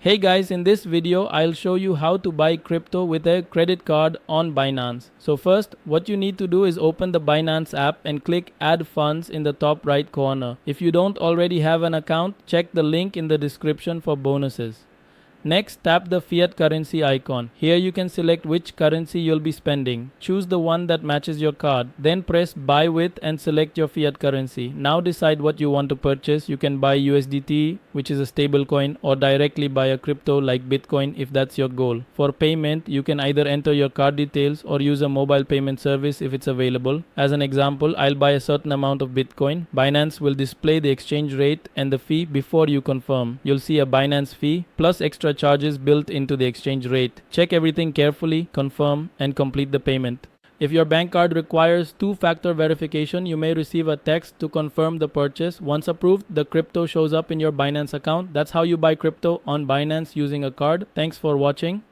Hey guys, in this video, I'll show you how to buy crypto with a credit card on Binance. So first, what you need to do is open the Binance app and click Add Funds in the top right corner. If you don't already have an account, check the link in the description for bonuses. Next, tap the fiat currency icon. Here you can select which currency you'll be spending. Choose the one that matches your card. Then press buy with and select your fiat currency. Now decide what you want to purchase. You can buy USDT, which is a stable coin, or directly buy a crypto like Bitcoin if that's your goal. For payment, you can either enter your card details or use a mobile payment service if it's available. As an example, I'll buy a certain amount of Bitcoin. Binance will display the exchange rate and the fee before you confirm. You'll see a Binance fee plus extra charges built into the exchange rate. Check everything carefully, confirm, and complete the payment. If your bank card requires two-factor verification, you may receive a text to confirm the purchase. Once approved, the crypto shows up in your Binance account. That's how you buy crypto on Binance using a card. Thanks for watching.